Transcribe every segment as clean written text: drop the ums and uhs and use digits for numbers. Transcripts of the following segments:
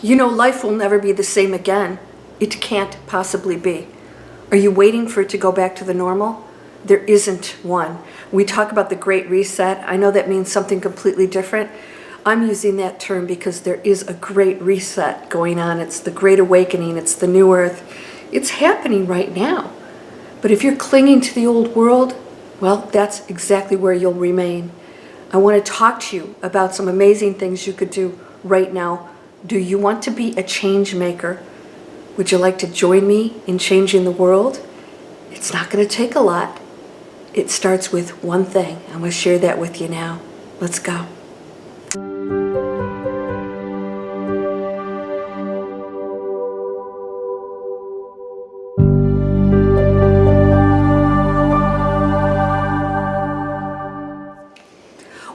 You know, life will never be the same again. It can't possibly be. Are you waiting for it to go back to the normal? There isn't one. We talk about the Great Reset. I know that means something completely different. I'm using that term because there is a great reset going on. It's the Great Awakening. It's the New Earth. It's happening right now. But if you're clinging to the old world, well, that's exactly where you'll remain. I want to talk to you about some amazing things you could do right now. Do you want to be a change maker? Would you like to join me in changing the world? It's not going to take a lot. It starts with one thing. I'm going to share that with you now. Let's go.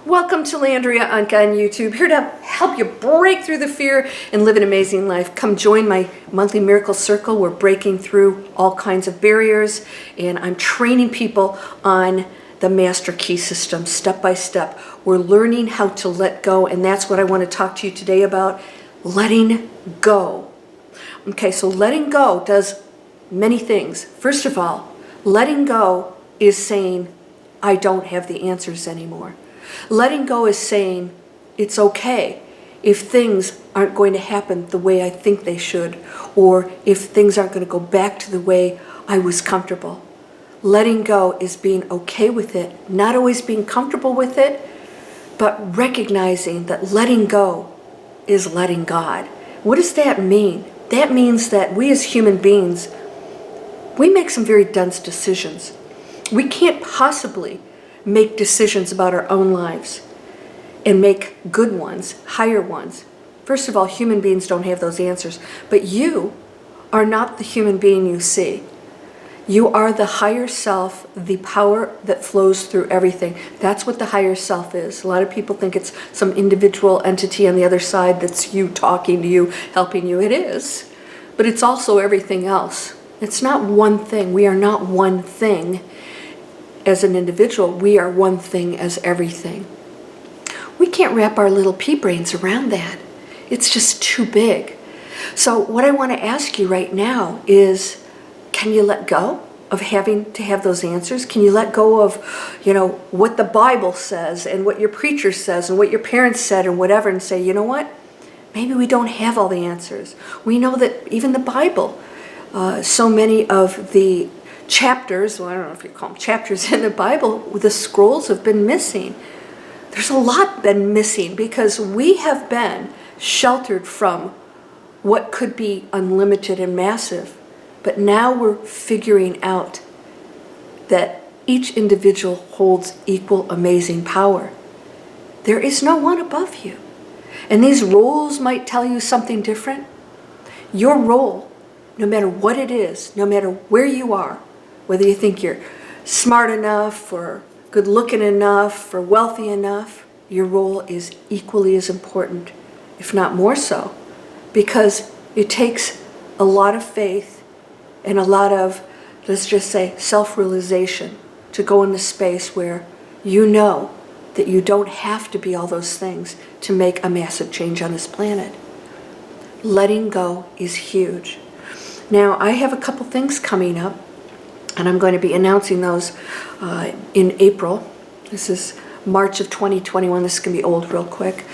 Welcome to Landria Onkka on YouTube, here to help you break through the fear and live an amazing life. Come join my monthly miracle circle. We're breaking through all kinds of barriers, and I'm training people on the master key system step by step. We're learning how to let go, and that's what I want to talk to you today about, letting go. Okay, so letting go does many things. First of all, letting go is saying, I don't have the answers anymore. Letting go is saying it's okay if things aren't going to happen the way I think they should, or if things aren't going to go back to the way I was comfortable. Letting go is being okay with it, not always being comfortable with it, but recognizing that letting go is letting God. What does that mean? That means that we as human beings, we make some very dense decisions. We can't possibly make decisions about our own lives and make good ones, higher ones. First of all, human beings don't have those answers, but you are not the human being you see. You are the higher self, the power that flows through everything. That's what the higher self is. A lot of people think it's some individual entity on the other side that's you talking to you, helping you. It is, but it's also everything else. It's not one thing. We are not one thing. As an individual, we are one thing as everything. We can't wrap our little pea brains around that. It's just too big. So what I want to ask you right now is, can you let go of having to have those answers? Can you let go of, what the Bible says and what your preacher says and what your parents said and whatever, and say, you know what? Maybe we don't have all the answers. We know that even the Bible, so many of the chapters, well, I don't know if you call them chapters in the Bible, the scrolls have been missing. There's a lot been missing because we have been sheltered from what could be unlimited and massive. But now we're figuring out that each individual holds equal amazing power. There is no one above you. And these roles might tell you something different. Your role, no matter what it is, no matter where you are, whether you think you're smart enough or good looking enough or wealthy enough, your role is equally as important, if not more so, because it takes a lot of faith and a lot of, let's just say, self-realization to go into space where you know that you don't have to be all those things to make a massive change on this planet. Letting go is huge. Now, I have a couple things coming up, and I'm going to be announcing those in April. This is March of 2021. This is going to be old real quick.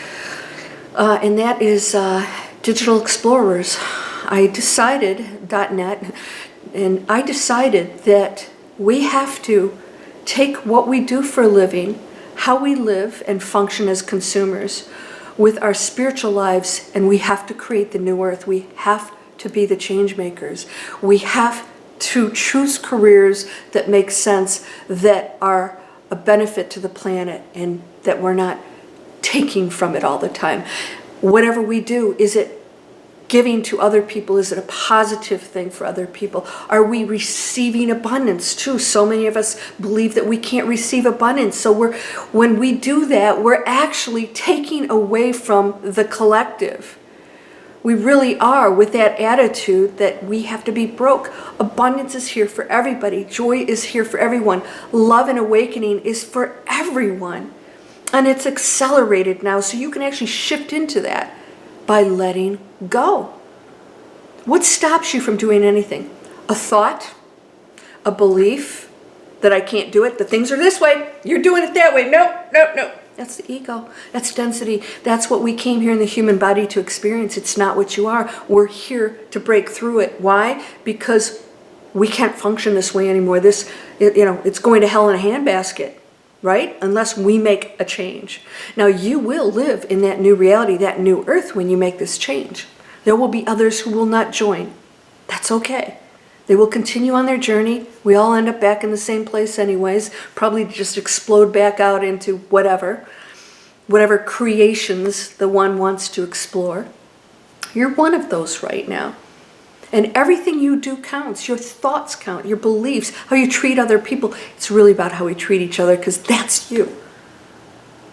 And that is Digital Explorers. I decided, .net, and I decided that we have to take what we do for a living, how we live and function as consumers, with our spiritual lives, and we have to create the new earth. We have to be the change makers. We have to choose careers that make sense, that are a benefit to the planet, and that we're not taking from it all the time. Whatever we do, is it giving to other people? Is it a positive thing for other people? Are we receiving abundance too? So many of us believe that we can't receive abundance. So when we do that, we're actually taking away from the collective. We really are, with that attitude that we have to be broke. Abundance is here for everybody. Joy is here for everyone. Love and awakening is for everyone. And it's accelerated now, so you can actually shift into that. by letting go. What stops you from doing anything? A thought, a belief that I can't do it, that things are this way, you're doing it that way. No, no, no. That's the ego. That's density. That's what we came here in the human body to experience. It's not what you are. We're here to break through it. Why? Because we can't function this way anymore. It's going to hell in a handbasket, right? Unless we make a change. Now, you will live in that new reality, that new earth, when you make this change. There will be others who will not join. That's okay. They will continue on their journey. We all end up back in the same place anyways, probably just explode back out into whatever creations the one wants to explore. You're one of those right now. And everything you do counts. Your thoughts count, your beliefs, how you treat other people. It's really about how we treat each other, because that's you.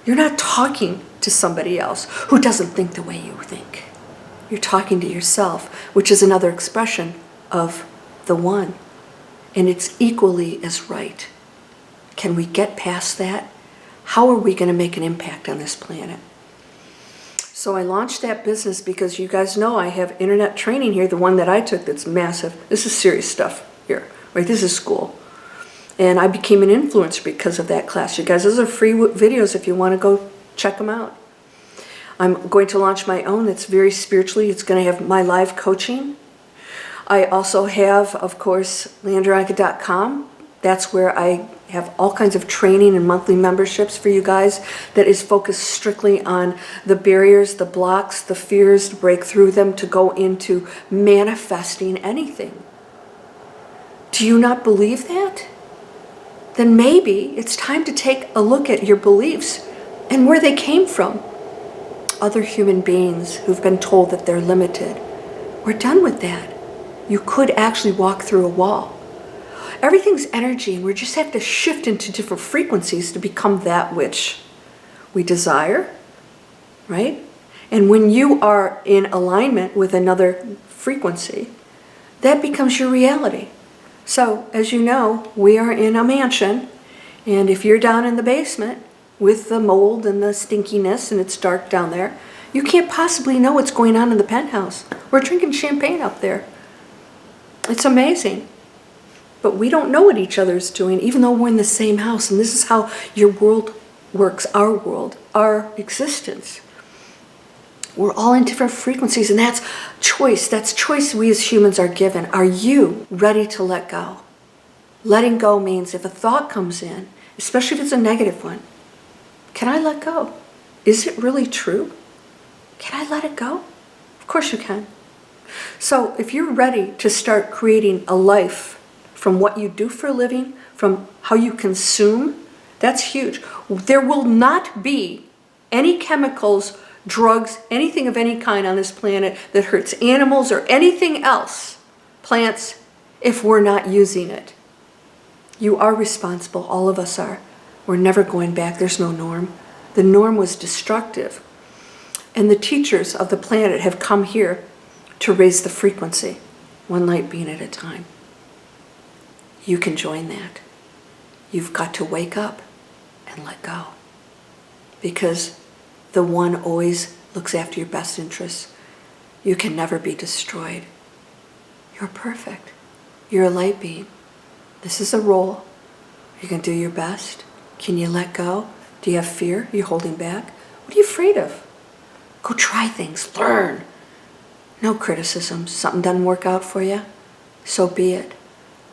You're not talking to somebody else who doesn't think the way you think. You're talking to yourself, which is another expression of the one. And it's equally as right. Can we get past that? How are we going to make an impact on this planet? So I launched that business because you guys know I have internet training here, the one that I took that's massive. This is serious stuff here, right? This is school. And I became an influencer because of that class. You guys, those are free videos if you want to go check them out. I'm going to launch my own. It's very spiritually. It's going to have my live coaching. I also have, of course, LandriaOnkka.com. That's where I have all kinds of training and monthly memberships for you guys that is focused strictly on the barriers, the blocks, the fears, to break through them, to go into manifesting anything. Do you not believe that? Then maybe it's time to take a look at your beliefs and where they came from. Other human beings who've been told that they're limited. We're done with that. You could actually walk through a wall. Everything's energy, and we just have to shift into different frequencies to become that which we desire, right? And when you are in alignment with another frequency, that becomes your reality. So, as you know, we are in a mansion, and if you're down in the basement with the mold and the stinkiness and it's dark down there, you can't possibly know what's going on in the penthouse. We're drinking champagne up there. It's amazing. But we don't know what each other's doing, even though we're in the same house. And this is how your world works, our world, our existence. We're all in different frequencies, and that's choice. That's choice we as humans are given. Are you ready to let go? Letting go means if a thought comes in, especially if it's a negative one, can I let go? Is it really true? Can I let it go? Of course you can. So if you're ready to start creating a life from what you do for a living, from how you consume, that's huge. There will not be any chemicals, drugs, anything of any kind on this planet that hurts animals or anything else, plants, if we're not using it. You are responsible. All of us are. We're never going back. There's no norm. The norm was destructive. And the teachers of the planet have come here to raise the frequency, one light being at a time. You can join that. You've got to wake up and let go. Because the one always looks after your best interests. You can never be destroyed. You're perfect. You're a light being. This is a role. You can do your best. Can you let go? Do you have fear? Are you holding back? What are you afraid of? Go try things. Learn. No criticism. Something doesn't work out for you? So be it.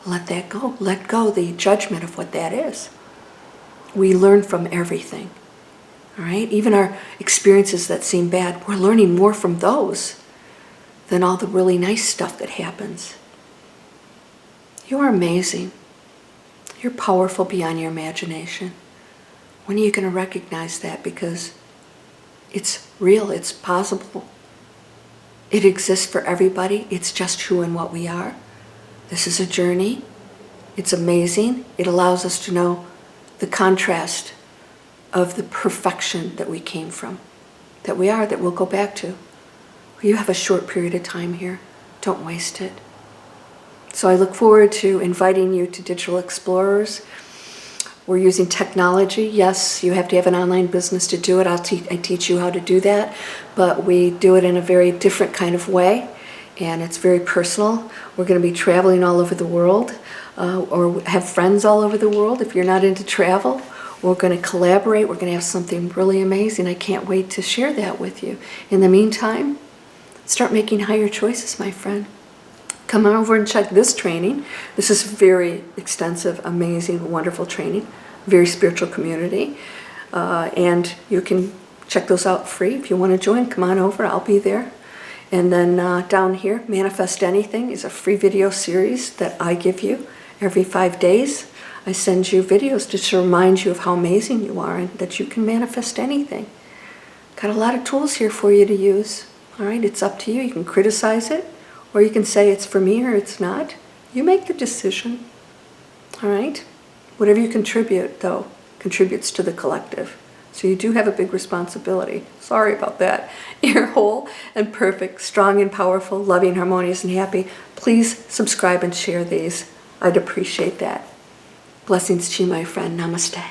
Let that go. Let go the judgment of what that is. We learn from everything. All right? Even our experiences that seem bad, we're learning more from those than all the really nice stuff that happens. You're amazing. You're powerful beyond your imagination. When are you going to recognize that? Because it's real, it's possible. It exists for everybody. It's just who and what we are. This is a journey. It's amazing. It allows us to know the contrast of the perfection that we came from, that we are, that we'll go back to. You have a short period of time here. Don't waste it. So I look forward to inviting you to Digital Explorers. We're using technology. Yes, you have to have an online business to do it. I teach you how to do that, but we do it in a very different kind of way, and it's very personal. We're going to be traveling all over the world, or have friends all over the world. If you're not into travel, we're going to collaborate. We're going to have something really amazing. I can't wait to share that with you. In the meantime, start making higher choices, my friend. Come on over and check this training. This is very extensive, amazing, wonderful training, very spiritual community. And you can check those out free. If you want to join, come on over, I'll be there. And then down here, Manifest Anything is a free video series that I give you every 5 days. I send you videos just to remind you of how amazing you are and that you can manifest anything. Got a lot of tools here for you to use. All right, it's up to you. You can criticize it, or you can say it's for me or it's not. You make the decision. All right? Whatever you contribute, though, contributes to the collective. So you do have a big responsibility. Sorry about that. You're whole and perfect, strong and powerful, loving, harmonious, and happy. Please subscribe and share these. I'd appreciate that. Blessings to you, my friend. Namaste.